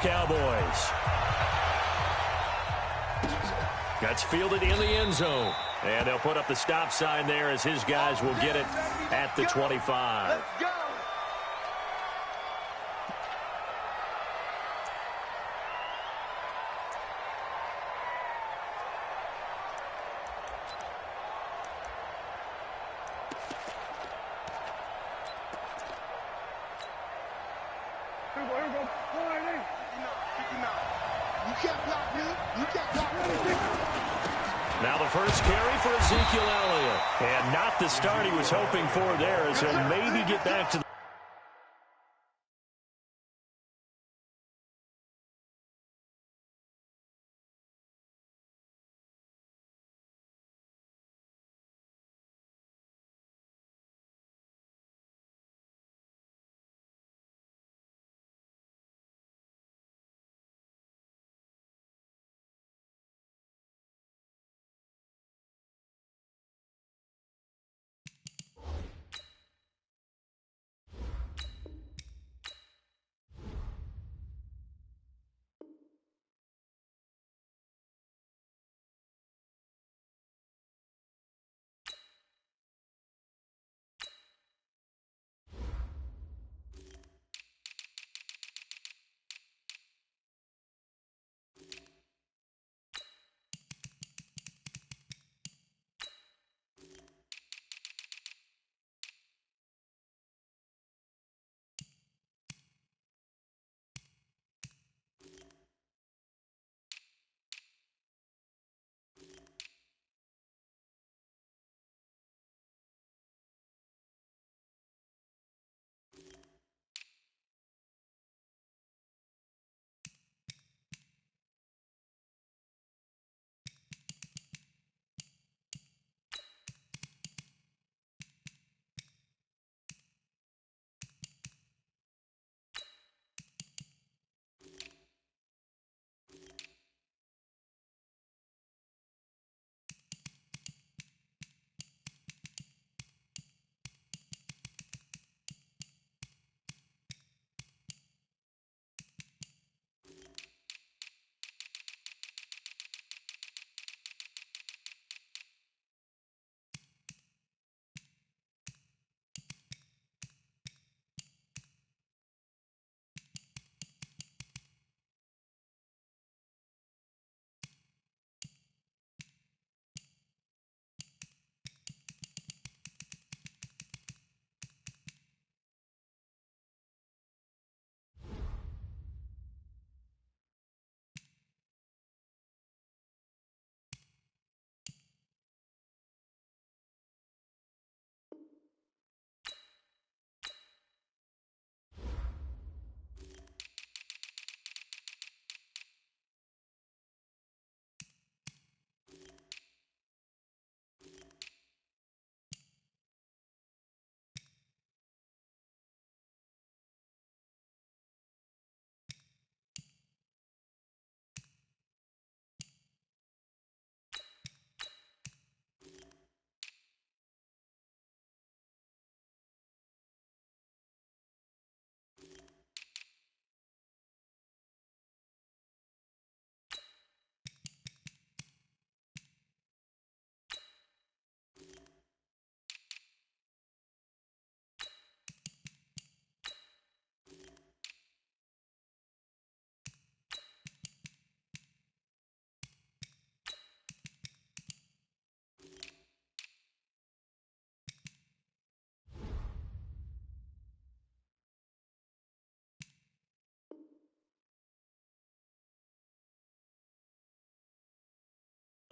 Cowboys. That's fielded in the end zone. And they'll put up the stop sign there as his guys will get it at the 25. Let's go. Now the first carry for Ezekiel Elliott. And not the start he was hoping for there, as he'll maybe get back to the...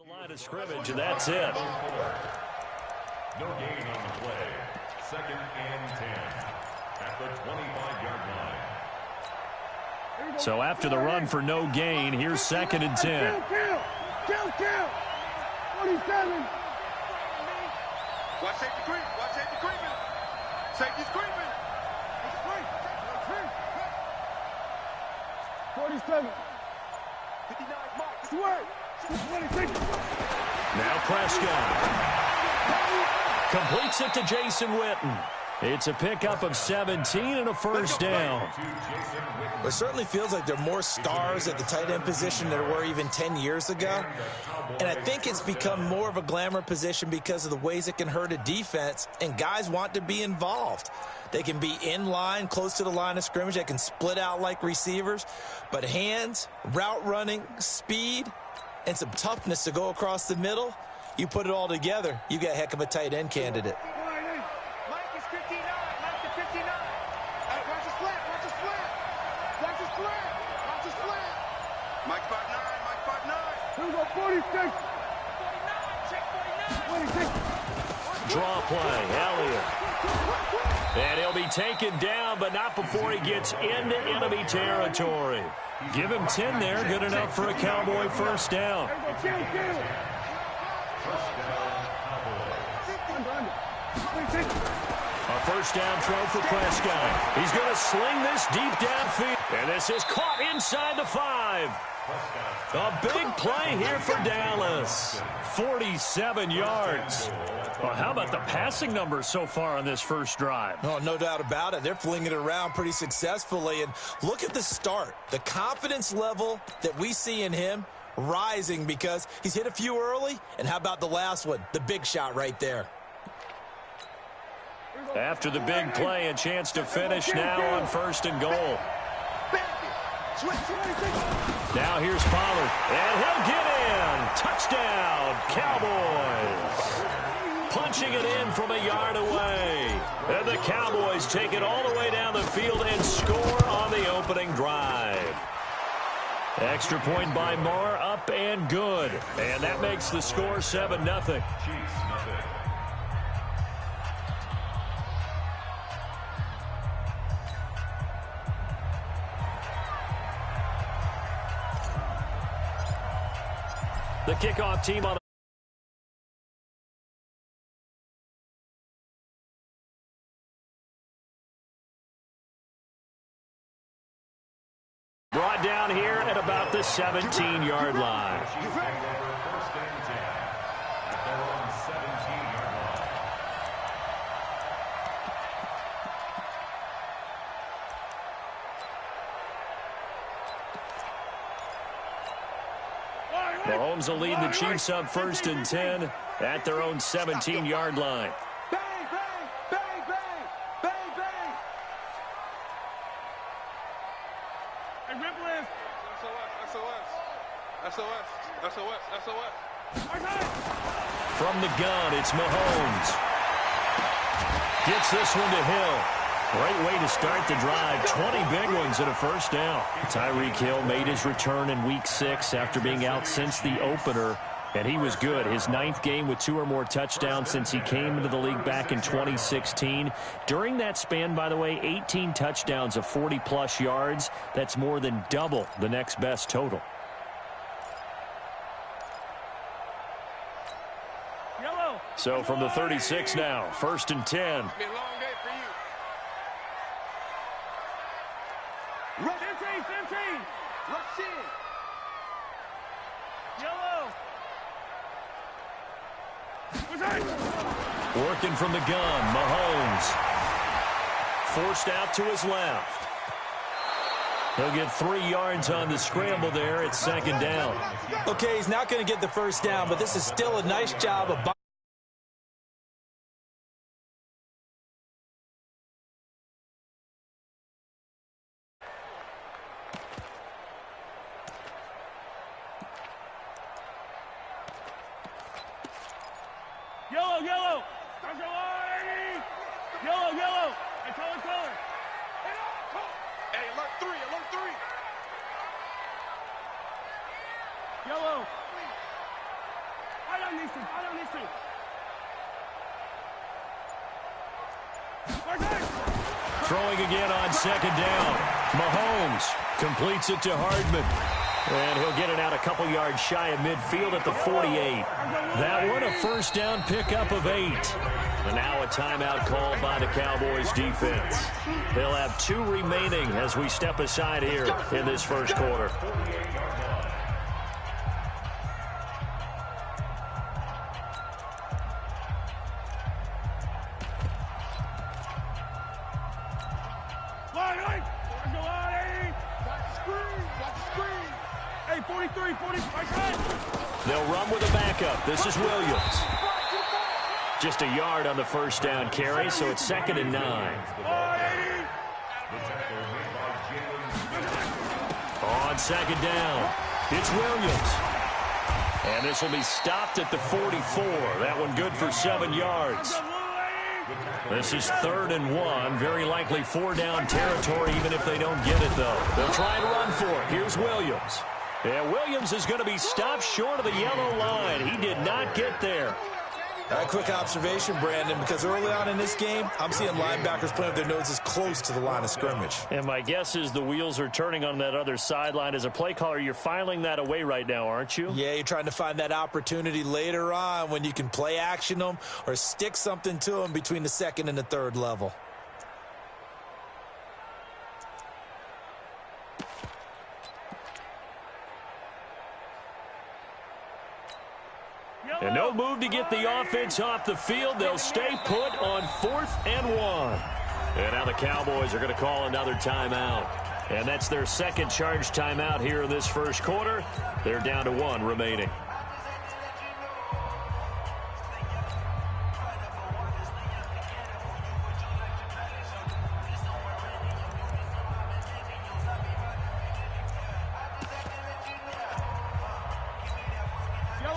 Line of scrimmage, and that's it. No gain on the play. 2nd and 10 at the 25-yard line. So after the run for no gain, here's 2nd and 10. Count. 47. Watch safety creep. Watch safety creeping. Safety's creeping. 47. 59 mark. Swear. 26. Now Prescott completes it to Jason Witten. It's a pickup of 17 and a first down. It certainly feels like there are more stars at the tight end position than there were even 10 years ago. And I think it's become more of a glamour position because of the ways it can hurt a defense, and guys want to be involved. They can be in line, close to the line of scrimmage. They can split out like receivers. But hands, route running, speed, and some toughness to go across the middle, you put it all together, you got a heck of a tight end candidate. Mike is 59. Mike to 59. Hey, watch the slant. Watch the slant. Watch the slant. Watch the slant. Mike 5'9". Mike 5'9". Here we go, 46. 46. Draw play, Elliott. And he'll be taken down, but not before he gets into enemy territory. Give him 10 there, good enough for a Cowboy first down. A first down throw for Prescott. He's going to sling this deep downfield. And this is caught inside the 5. A big play here for Dallas. 47 yards. Well, how about the passing numbers so far on this first drive? Oh, no doubt about it. They're flinging it around pretty successfully. And look at the start. The confidence level that we see in him rising because he's hit a few early. And how about the last one? The big shot right there. After the big play, a chance to finish now on first and goal. Now here's Pollard, and he'll get in. Touchdown, Cowboys. Punching it in from a yard away. And the Cowboys take it all the way down the field and score on the opening drive. Extra point by Moore, up and good. And that makes the score 7-0. The kickoff team on brought down here at about the 17-yard line. Mahomes will lead the Chiefs up first and 10 at their own 17-yard line. Bang, bang, bang, bang, bang, bang. Hey, Ripple is. SOS. From the gun, it's Mahomes. Gets this one to Hill. Great way to start the drive. 20 big ones and a first down. Tyreek Hill made his return in Week 6 after being out since the opener, and he was good. His 9th game with 2 or more touchdowns since he came into the league back in 2016. During that span, by the way, 18 touchdowns of 40-plus yards. That's more than double the next best total. Yellow. So from the 36 now, first and 10. Be a long day for you. Rush Rush in. Yellow. Working from the gun, Mahomes. Forced out to his left. He'll get 3 yards on the scramble there. It's second down. Okay, he's not going to get the first down, but this is still a nice job of Yellow. Yellow. Hey, color. Hey, alert 3. Yellow. I don't need to. Throwing again on second down. Mahomes completes it to Hardman. And he'll get it out a couple yards shy of midfield at the 48. That one a first down pickup of 8. And now a timeout called by the Cowboys defense. They'll have 2 remaining as we step aside here in this first quarter. 43, 40, right side. They'll run with a backup. This is Williams. Just a yard on the first down carry, so it's 2nd and 9. On 2nd down, it's Williams. And this will be stopped at the 44. That one good for 7 yards. This is 3rd and 1. Very likely 4-down territory, even if they don't get it, though. They'll try and run for it. Here's Williams. And Williams is going to be stopped short of the yellow line. He did not get there. Quick observation, Brandon, because early on in this game, I'm seeing linebackers playing with their noses close to the line of scrimmage. And my guess is the wheels are turning on that other sideline. As a play caller, you're filing that away right now, aren't you? Yeah, you're trying to find that opportunity later on when you can play action them or stick something to them between the 2nd and the 3rd level. And no move to get the offense off the field. They'll stay put on 4th and 1. And now the Cowboys are going to call another timeout. And that's their 2nd charge timeout here in this first quarter. They're down to 1 remaining.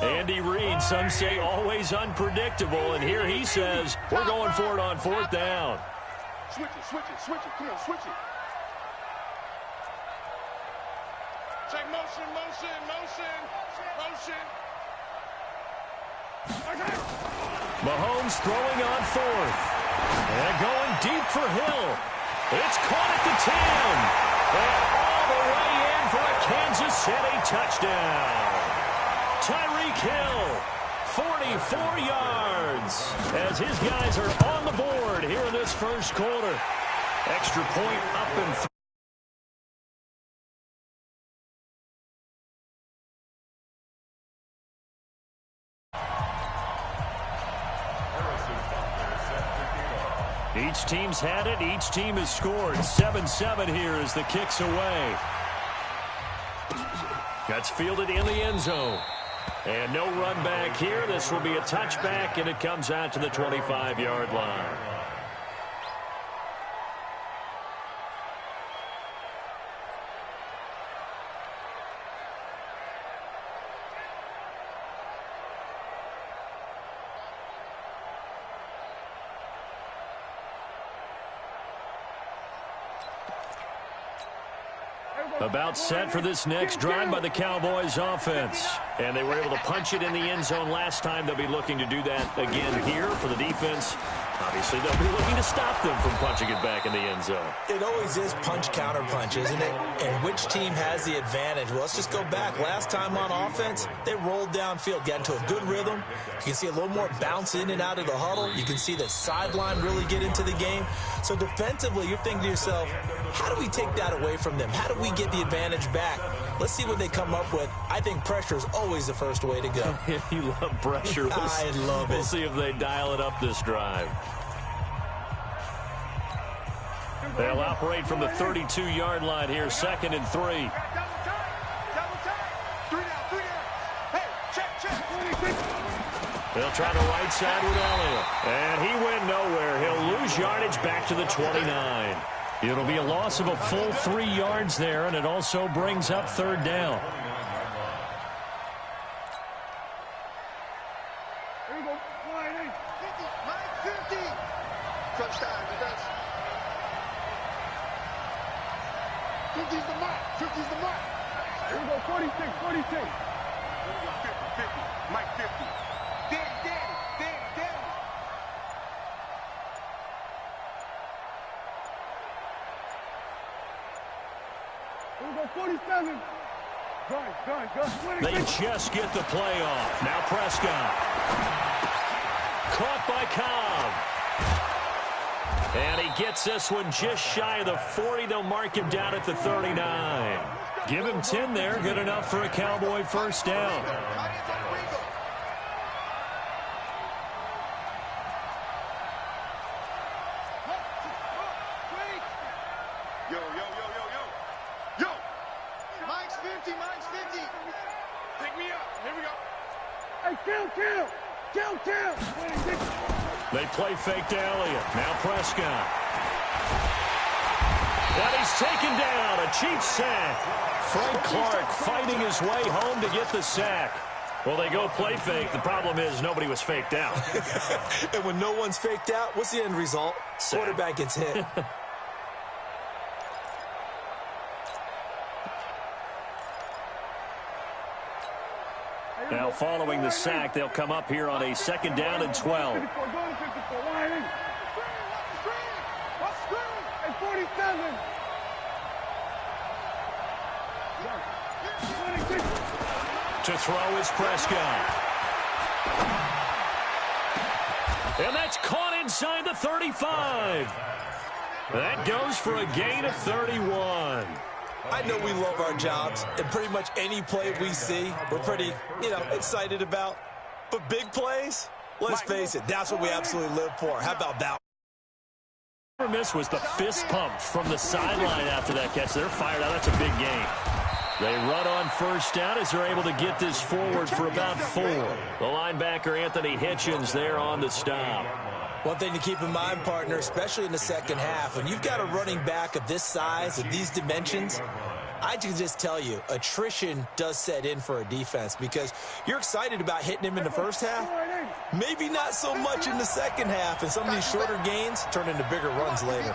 Andy Reid, some say always unpredictable, and here he says, we're going for it on 4th down. Switch it, switch it, switch it. Come on, switch it. Check motion, motion, motion, motion. Mahomes throwing on 4th. And going deep for Hill. It's caught at the 10. And all the way in for a Kansas City touchdown. Tyreek Hill, 44 yards, as his guys are on the board here in this first quarter. Extra point up and through. Each team's had it. Each team has scored. 7-7 here as the kick's away. That's fielded in the end zone. And no run back here. This will be a touchback, and it comes out to the 25-yard line. About set for this next drive by the Cowboys offense. And they were able to punch it in the end zone last time. They'll be looking to do that again here for the defense. Obviously, they'll be looking to stop them from punching it back in the end zone. It always is punch-counter-punch, isn't it? And which team has the advantage? Well, let's just go back. Last time on offense, they rolled downfield, got into a good rhythm. You can see a little more bounce in and out of the huddle. You can see the sideline really get into the game. So defensively, you're thinking to yourself, how do we take that away from them? How do we get the advantage back? Let's see what they come up with. I think pressure is always the first way to go. You love pressure. I love it. We'll see if they dial it up this drive. They'll operate from the 32-yard line here, 2nd and 3. Double time. Double time. 3 down, 3 down. Hey, check. They'll try the right side with Elliott. And he went nowhere. He'll lose yardage back to the 29. It'll be a loss of a full 3 yards there, and it also brings up 3rd down. Here we go. 50. Mike, 50. Crunch time. It does. 50's the mark. 50's the mark. Here we go. 46, 46. 50, 50. Mike, 50. Daddy. Here we go. 47. Gun. They just get the play off. Now Prescott. Caught by Cobb. And he gets this one just shy of the 40. They'll mark him down at the 39. Give him 10 there. Good enough for a Cowboy first down. Yo. Mike's 50. 50, mine's 50. Pick me up. Here we go. Hey, kill. They play fake to Elliott. Now Prescott. And he's taken down. A Chiefs sack. Frank Clark fighting his way home to get the sack. Well, they go play fake. The problem is nobody was faked out. And when no one's faked out, what's the end result? Sack. Quarterback gets hit. Now following the sack, they'll come up here on a 2nd down and 12. 54, go to 54. Why ain't? What's screen? Hey, 47. 26. To throw is Prescott. And that's caught inside the 35. That goes for a gain of 31. I know we love our jobs, and pretty much any play we see, we're pretty, excited about. But big plays, let's face it, that's what we absolutely live for. How about that? Miss was the fist pump from the sideline after that catch. They're fired out. That's a big gain. They run on 1st down as they're able to get this forward for about 4. The linebacker, Anthony Hitchens, there on the stop. One thing to keep in mind, partner, especially in the second half, when you've got a running back of this size, of these dimensions, I can just tell you, attrition does set in for a defense because you're excited about hitting him in the first half, maybe not so much in the second half, and some of these shorter gains turn into bigger runs later.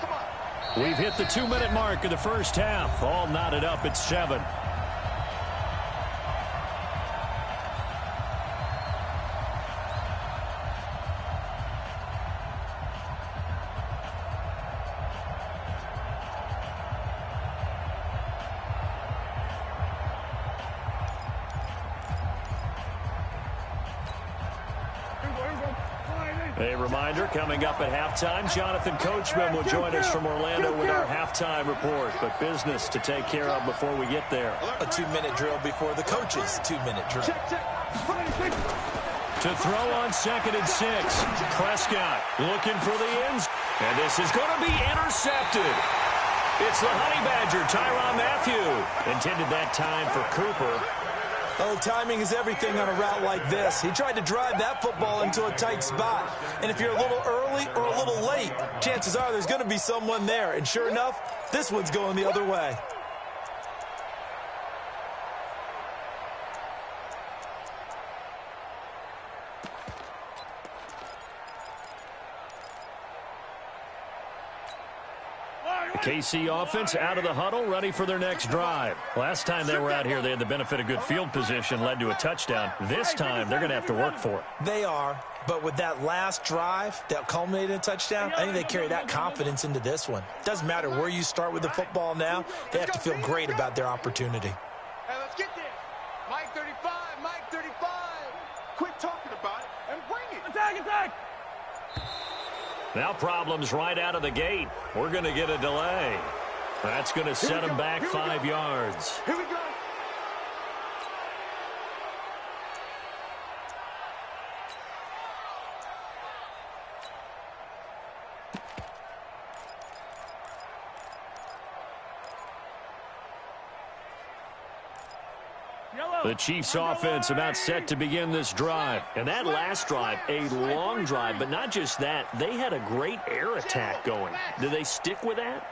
We've hit the 2-minute mark of the first half. All knotted up at 7. A reminder, coming up at halftime, Jonathan Coachman will join us from Orlando with our halftime report. But business to take care of before we get there. A 2-minute drill before the coach's 2-minute drill. To throw on 2nd and 6. Prescott looking for the ends. And this is going to be intercepted. It's the Honey Badger, Tyrann Mathieu. Intended that time for Cooper. Oh, timing is everything on a route like this. He tried to drive that football into a tight spot. And if you're a little early or a little late, chances are there's going to be someone there. And sure enough, this one's going the other way. KC offense out of the huddle, ready for their next drive. Last time they were out here, they had the benefit of good field position, led to a touchdown. This time, they're going to have to work for it. They are, but with that last drive that culminated in a touchdown, I think they carry that confidence into this one. Doesn't matter where you start with the football now, they have to feel great about their opportunity. Hey, let's get this. Mike 35, Mike 35. Quit talking about it and bring it. Attack! Now problems right out of the gate. We're going to get a delay. That's going to set them back 5 yards. Here we go. The Chiefs offense about set to begin this drive. And that last drive, a long drive, but not just that. They had a great air attack going. Do they stick with that?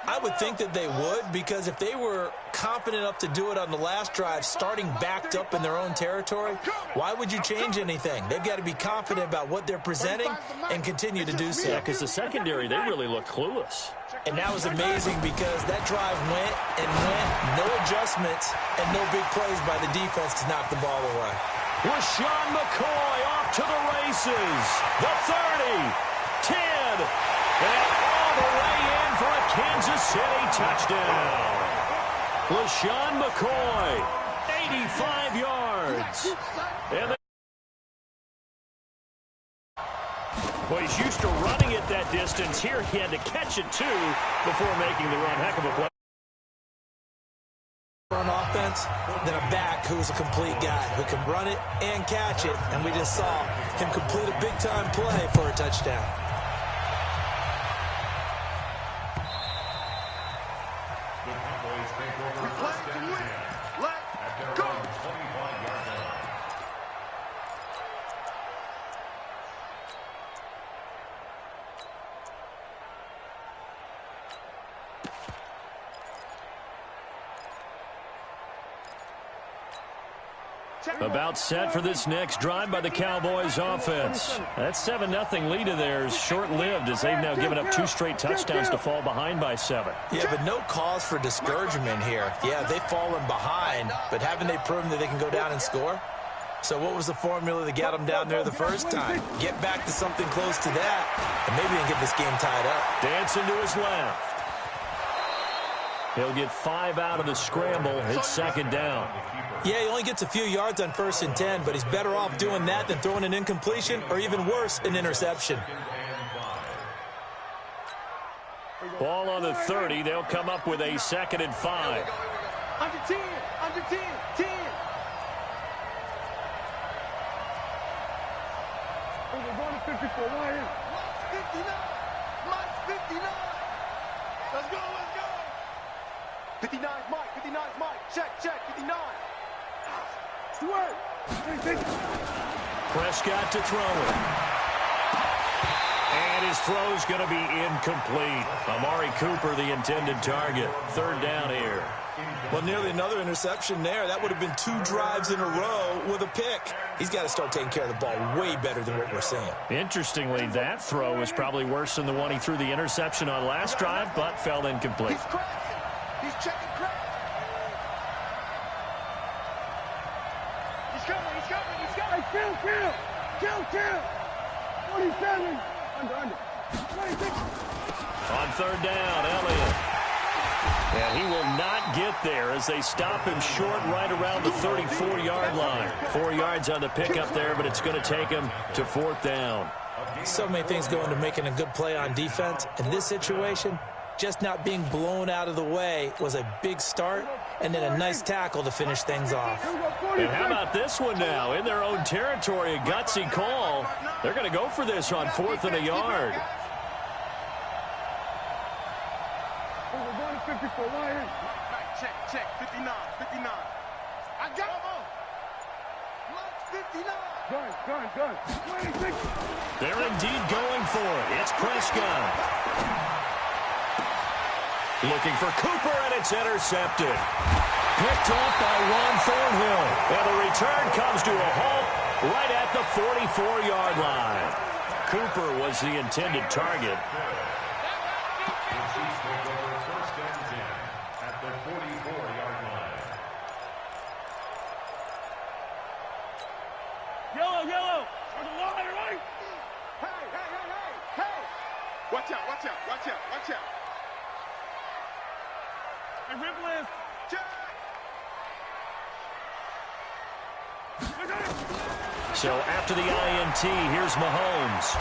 I would think that they would, because if they were confident enough to do it on the last drive, starting backed up in their own territory, why would you change anything? They've got to be confident about what they're presenting and continue to do so. Yeah, because the secondary, they really look clueless. And that was amazing because that drive went and went, no adjustments, and no big plays by the defense to knock the ball away. LaShawn McCoy off to the races. The 30, 10, and all the way in for a Kansas City touchdown. LaShawn McCoy, 85 yards. And well, he's used to running it that distance. Here he had to catch it, too, before making the run. Heck of a play. On offense, then a back who's a complete guy who can run it and catch it. And we just saw him complete a big-time play for a touchdown. The Cowboys take over We play to win. Let About set for this next drive by the Cowboys offense. That 7-0 lead of theirs short-lived as they've now given up 2 straight touchdowns to fall behind by 7. Yeah, but no cause for discouragement here. Yeah, they've fallen behind, but haven't they proven that they can go down and score? So what was the formula that got them down there the first time? Get back to something close to that, and maybe they can get this game tied up. Dancing to his left. He'll get 5 out of the scramble. It's 2nd down. Yeah, he only gets a few yards on 1st and 10, but he's better off doing that than throwing an incompletion or even worse, an interception. Ball on the 30. They'll come up with a 2nd and 5. Under 10, under 10, 10. We're going to 54. Why in? 59. Mike, 59. Let's go, let's go. 59 is Mike, 59 is Mike. Check, 59. Sweat. Prescott to throw it. And his throw's going to be incomplete. Amari Cooper, the intended target. 3rd down here. Well, nearly another interception there. That would have been 2 drives in a row with a pick. He's got to start taking care of the ball way better than what we're seeing. Interestingly, that throw was probably worse than the one he threw the interception on last drive, but fell incomplete. He's cracking. He's checking crack. He's coming. Hey, kill. 47. Under. 26. On 3rd down, Elliott. And he will not get there as they stop him short right around the 34-yard line. 4 yards on the pickup there, but it's going to take him to 4th down. So many things go into making a good play on defense. In this situation, just not being blown out of the way was a big start, and then a nice tackle to finish things off. And how about this one now? In their own territory, a gutsy call. They're going to go for this on 4th and a yard. We're going to 54. Why in? Check. 59. I got him. Mike, 59. Gun. 26. They're indeed going for it. It's Prescott. Looking for Cooper, and it's intercepted. Picked off by Ron Thornhill. And the return comes to a halt right at the 44-yard line. Cooper was the intended target. Yellow. On the line, right? Hey. Watch out. Hey, rip list. Check. So after the INT, here's Mahomes.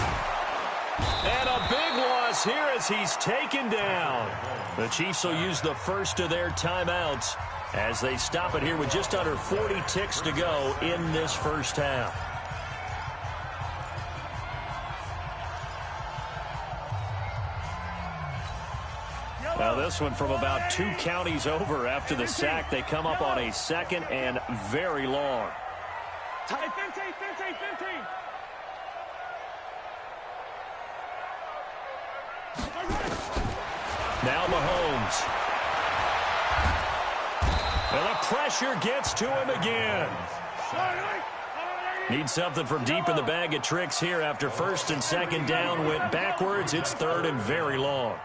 And a big loss here as he's taken down. The Chiefs will use the first of their timeouts as they stop it here with just under 40 ticks to go in this first half. Now this one from about 2 counties over after the sack. They come up on a 2nd and very long. Hey, 15. Now Mahomes. And the pressure gets to him again. Need something from deep in the bag of tricks here after 1st and 2nd down went backwards. It's 3rd and very long.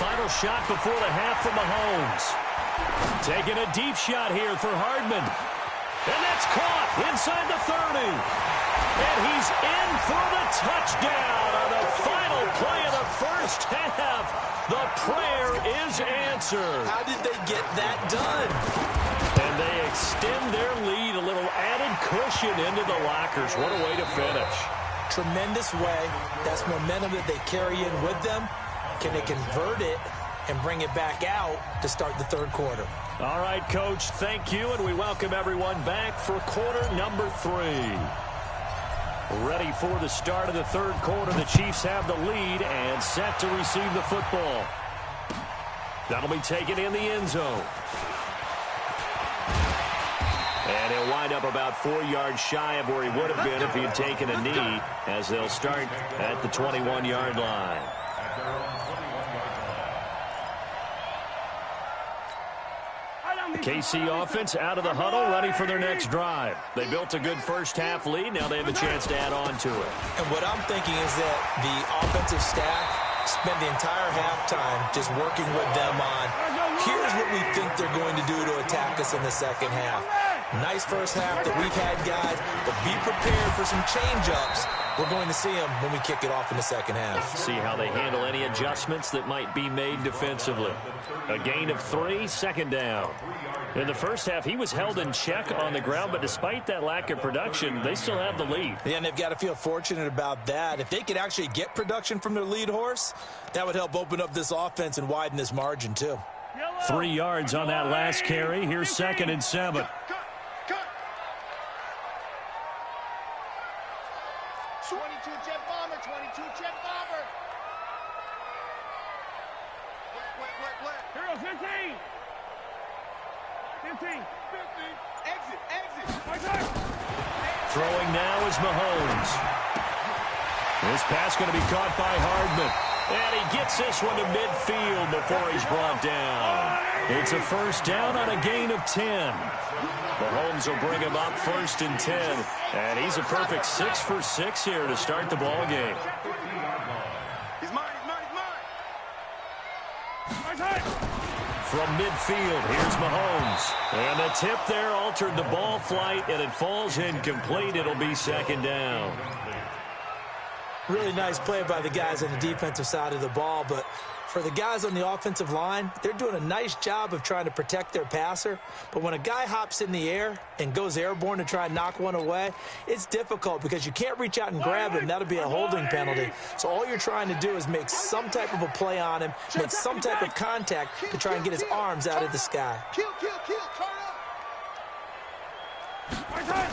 Final shot before the half from Mahomes. Taking a deep shot here for Hardman. And that's caught inside the 30. And he's in for the touchdown on the final play of the first half. The prayer is answered. How did they get that done? And they extend their lead, a little added cushion into the lockers. What a way to finish. Tremendous way. That's momentum that they carry in with them. Can they convert it and bring it back out to start the 3rd quarter? All right, Coach, thank you, and we welcome everyone back for quarter number 3. Ready for the start of the 3rd quarter. The Chiefs have the lead and set to receive the football. That'll be taken in the end zone. And he'll wind up about 4 yards shy of where he would have been if he had taken a knee, as they'll start at the 21-yard line. KC offense out of the huddle, ready for their next drive. They built a good first-half lead. Now they have a chance to add on to it. And what I'm thinking is that the offensive staff spent the entire halftime just working with them on, here's what we think they're going to do to attack us in the second half. Nice first half that we've had, guys, but be prepared for some change-ups. We're going to see them when we kick it off in the second half. See how they handle any adjustments that might be made defensively. A gain of 3, second down. In the first half, he was held in check on the ground, but despite that lack of production, they still have the lead. Yeah, and they've got to feel fortunate about that. If they could actually get production from their lead horse, that would help open up this offense and widen this margin, too. 3 yards on that last carry. Here's 2nd and 7. 22 jet bomber, 22 jet bomber. Wait. Here goes 15. 15. Exit. My time. Throwing now is Mahomes. This pass going to be caught by Hardman. And he gets this one to midfield before he's brought down. It's a first down on a gain of 10. Mahomes will bring him up 1st and 10. And he's a perfect 6 for 6 here to start the ball game. He's mine. My time. From midfield, here's Mahomes. And the tip there altered the ball flight, and it falls incomplete. It'll be 2nd down. Really nice play by the guys on the defensive side of the ball, but for the guys on the offensive line, they're doing a nice job of trying to protect their passer. But when a guy hops in the air and goes airborne to try and knock one away, it's difficult because you can't reach out and grab him. That'll be a holding penalty. So all you're trying to do is make some type of a play on him, make some type of contact to try and get his arms out of the sky. Kill. Turn up. My time.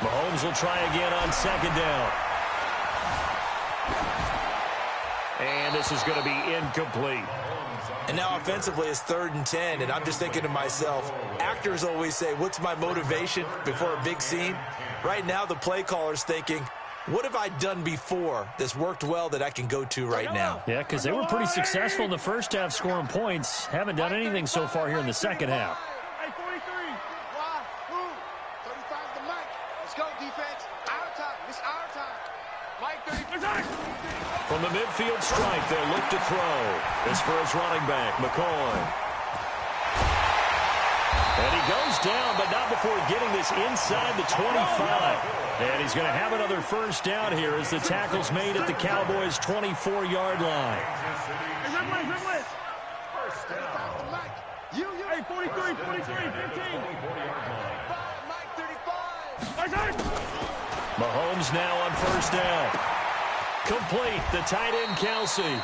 Mahomes will try again on 2nd down. And this is going to be incomplete. And now offensively it's 3rd and 10, and I'm just thinking to myself, actors always say, what's my motivation before a big scene? Right now the play caller's thinking, what have I done before that's worked well that I can go to right now? Yeah, because they were pretty successful in the first half scoring points. Haven't done anything so far here in the second half. Hey, 43. Why? Who? 35's the mic. Let's go, defense. Our time. It's our time. Mike 35. From the midfield stripe, they'll look to throw. This for his running back, McCoy. And he goes down, but not before getting this inside the 25. And he's going to have another first down here as the tackle's made at the Cowboys' 24-yard line. Hey, Red First down. Mike. You. Hey, 43, 15. Mike 35. My time. Mahomes now on first down. Complete, the tight end, Kelsey.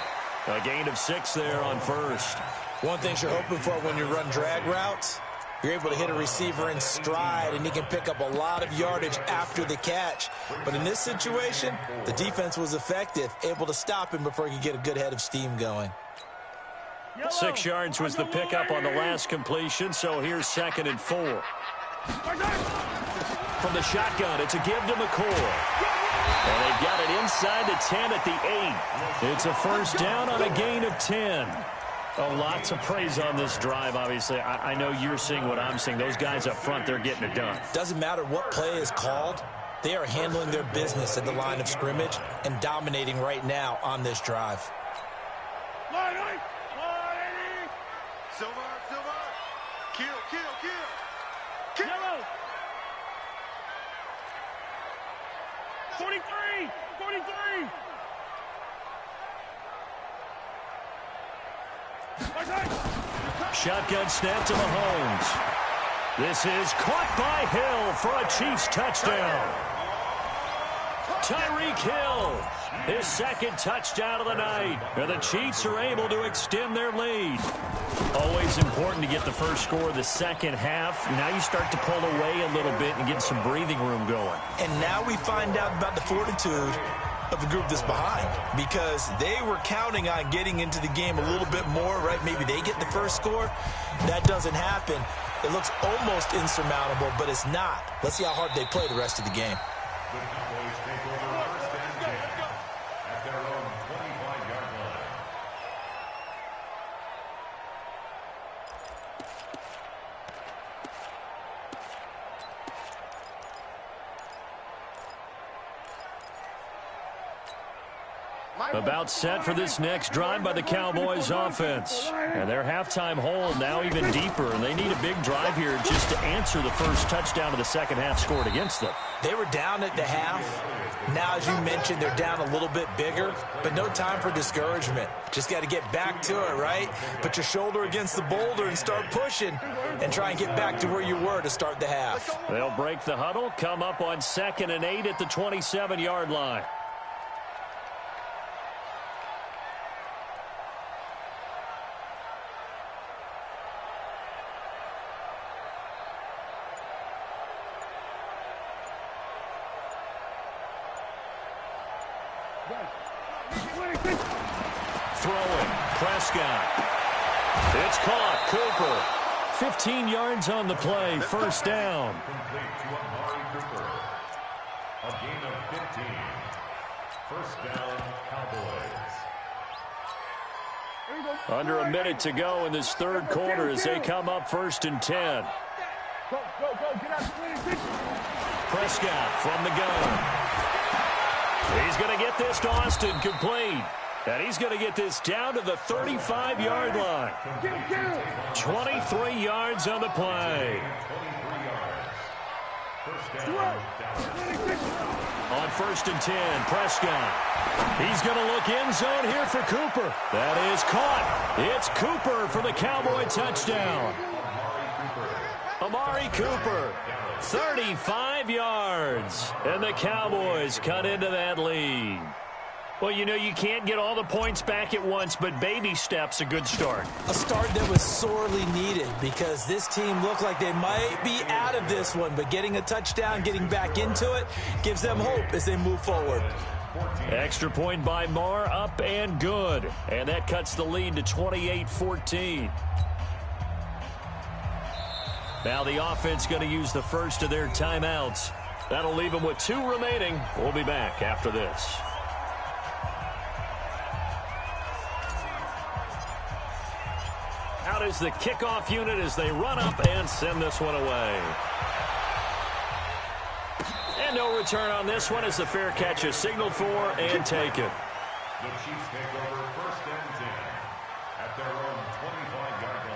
A gain of 6 there on first. One thing you're hoping for when you run drag routes, you're able to hit a receiver in stride, and he can pick up a lot of yardage after the catch. But in this situation, the defense was effective, able to stop him before he could get a good head of steam going. 6 yards was the pickup on the last completion, so here's 2nd and 4. My time. From the shotgun, it's a give to McCoy. And they've got it inside the 10 at the 8. It's a first down on a gain of 10. Oh, lots of praise on this drive, obviously. I know you're seeing what I'm seeing. Those guys up front, they're getting it done. Doesn't matter what play is called. They are handling their business at the line of scrimmage and dominating right now on this drive. Line 80. Silver. Kill. Yellow. 43. My time. Shotgun snap to Mahomes. This is caught by Hill for a Chiefs touchdown. Tyreek Hill, his 2nd touchdown of the night. And the Chiefs are able to extend their lead. Always important to get the first score of the second half. Now you start to pull away a little bit and get some breathing room going. And now we find out about the fortitude of the group that's behind, because they were counting on getting into the game a little bit more, right? Maybe they get the first score. That doesn't happen. It looks almost insurmountable, but it's not. Let's see how hard they play the rest of the game. The Cowboys take over 1st and 10 at their own 25-yard line. About set for this next drive by the Cowboys offense. And their halftime hole now even deeper, and they need a big drive here just to answer the first touchdown of the second half scored against them. They were down at the half. Now, as you mentioned, they're down a little bit bigger, but no time for discouragement. Just got to get back to it, right? Put your shoulder against the boulder and start pushing and try and get back to where you were to start the half. They'll break the huddle, come up on 2nd and 8 at the 27-yard line. Throwing, Prescott. It's caught, Cooper. 15 yards on the play, first down. Complete to Amari Cooper. A gain of 15. First down, Cowboys. Under a minute to go in this third quarter as they come up 1st and 10. Go, get out. Prescott from the gun. He's going to get this to Austin, complete. And he's going to get this down to the 35-yard line. 23 yards on the play. On 1st and 10, Prescott. He's going to look end zone here for Cooper. That is caught. It's Cooper for the Cowboy touchdown. Amari Cooper, 35 yards. And the Cowboys cut into that lead. Well, you know, you can't get all the points back at once, but baby steps a good start. A start that was sorely needed because this team looked like they might be out of this one, but getting a touchdown, getting back into it, gives them hope as they move forward. Extra point by Marr, up and good. And that cuts the lead to 28-14. Now the offense going to use the first of their timeouts. That'll leave them with 2 remaining. We'll be back after this. Out is the kickoff unit as they run up and send this one away. And no return on this one as the fair catch is signaled for and taken. The Chiefs take over 1st and 10 at their own 25-yard line.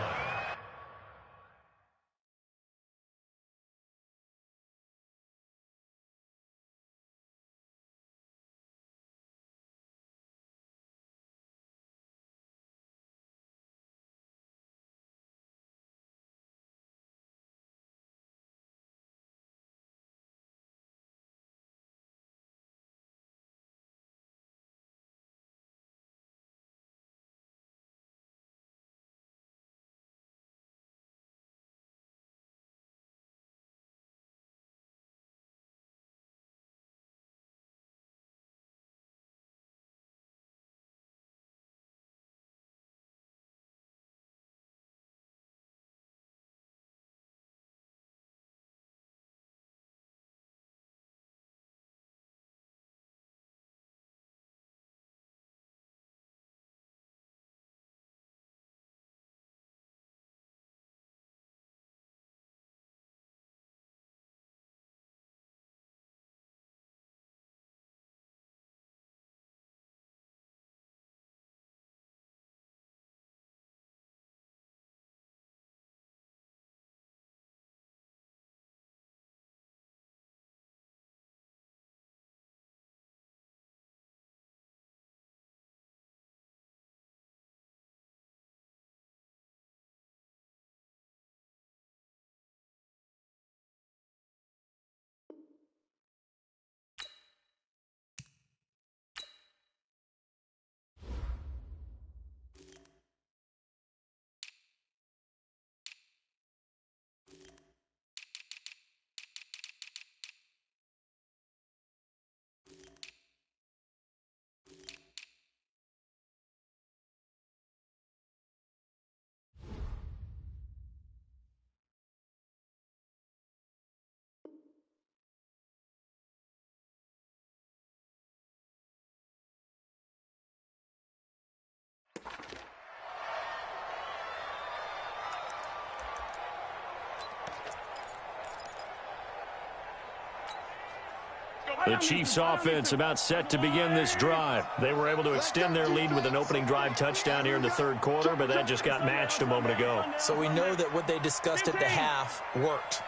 The Chiefs offense about set to begin this drive. They were able to extend their lead with an opening drive touchdown here in the third quarter, but that just got matched a moment ago. So we know that what they discussed at the half worked.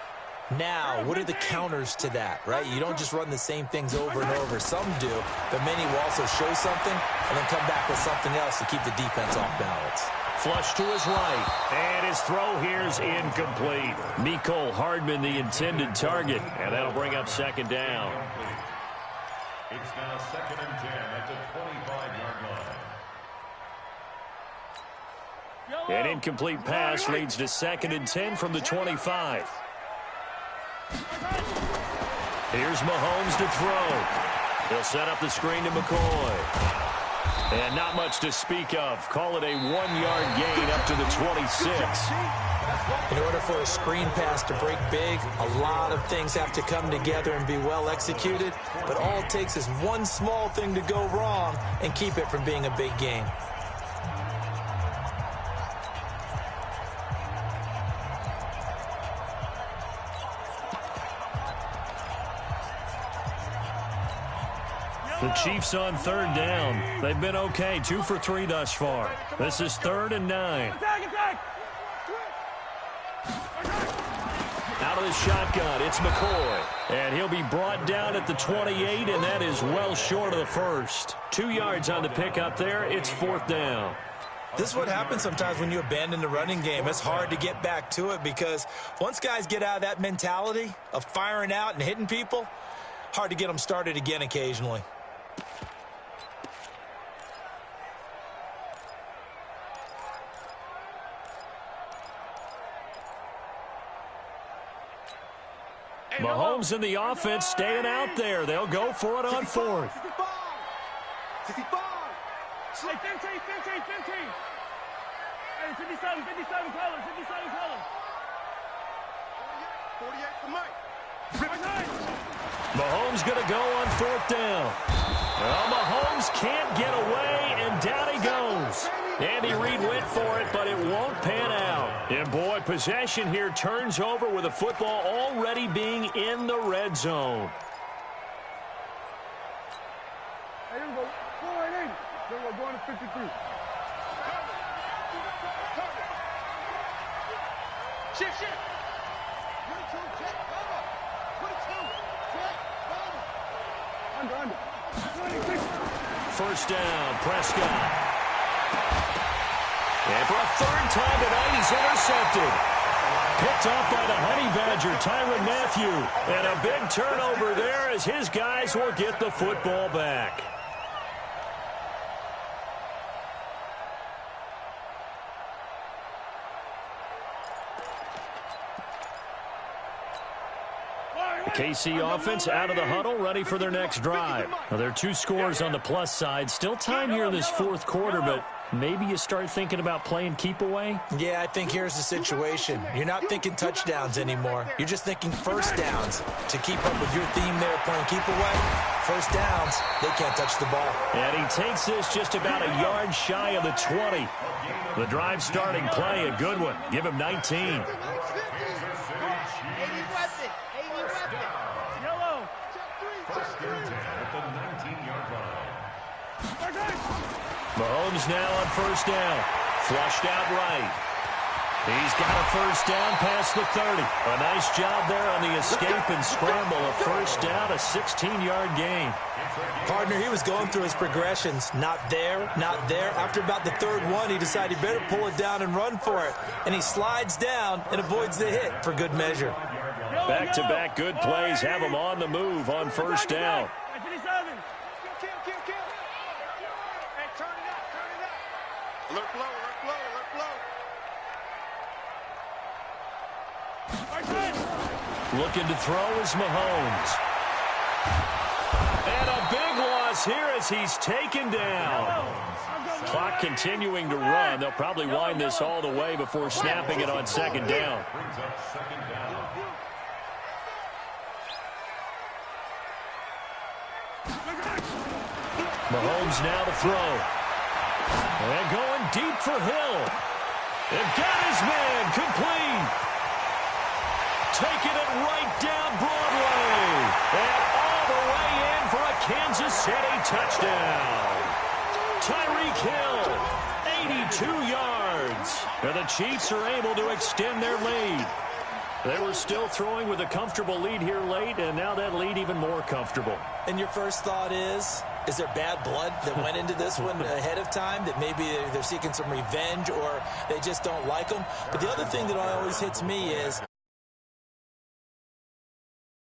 Now, what are the counters to that, right? You don't just run the same things over and over. Some do, but many will also show something and then come back with something else to keep the defense off balance. Flush to his right, and his throw here's incomplete. Mecole Hardman, the intended target, and that'll bring up second down. It's now 2nd and 10 at the 25-yard line. An incomplete pass leads to 2nd and 10 from the 25. Here's Mahomes to throw. He'll set up the screen to McCoy. And not much to speak of. Call it a 1-yard gain up to the 26. In order for a screen pass to break big, a lot of things have to come together and be well executed. But all it takes is one small thing to go wrong and keep it from being a big gain. The Chiefs on third down. They've been okay, 2 for 3 thus far. This is 3rd and 9. Out of the shotgun, it's McCoy. And he'll be brought down at the 28, and that is well short of the first. 2 yards on the pickup there. It's 4th down. This is what happens sometimes when you abandon the running game. It's hard to get back to it because once guys get out of that mentality of firing out and hitting people, hard to get them started again occasionally. Mahomes and the offense staying out there. They'll go for it on 4th. 55. Hey, 15. Hey, 57 colors. 48 for Mike. Mahomes going to go on 4th down. Well, Mahomes can't get away, and down he goes. Andy Reid went for it, but it won't pan out. And, boy, possession here turns over with the football already being in the red zone. Hey, here we go. 480. Then we're going to 53. Shift. 22, check, cover. 22, check, cover. Under. 26. First down, Prescott. And for a 3rd time tonight, he's intercepted. Picked off by the Honey Badger, Tyrann Mathieu. And a big turnover there as his guys will get the football back. The KC offense out of the huddle, ready for their next drive. Now, there are 2 scores on the plus side. Still time here in this 4th quarter, but maybe you start thinking about playing keep away? Yeah, I think here's the situation. You're not thinking touchdowns anymore. You're just thinking first downs. To keep up with your theme there, playing keep away, first downs, they can't touch the ball. And he takes this just about a yard shy of the 20. The drive starting play, a good one. Give him 19. Yellow. 1st and 10 at the 19-yard line. Mahomes now on 1st down. Flushed out right. He's got a 1st down past the 30. A nice job there on the escape and scramble. A 1st down, a 16-yard gain. Partner, he was going through his progressions. Not there, not there. After about the 3rd one, he decided he better pull it down and run for it. And he slides down and avoids the hit for good measure. Back-to-back good plays have him on the move on 1st down. Kill. Hey, turn it up. Alert blow. Looking to throw is Mahomes. And a big loss here as he's taken down. Clock continuing to run. They'll probably wind this all the way before snapping it on 2nd down. Brings up 2nd down. Mahomes now to throw. And going deep for Hill. And got his man complete. Taking it right down Broadway. And all the way Kansas City touchdown. Tyreek Hill, 82 yards. And the Chiefs are able to extend their lead. They were still throwing with a comfortable lead here late, and now that lead even more comfortable. And your first thought is there bad blood that went into this one ahead of time, that maybe they're seeking some revenge or they just don't like them? But the other thing that always hits me is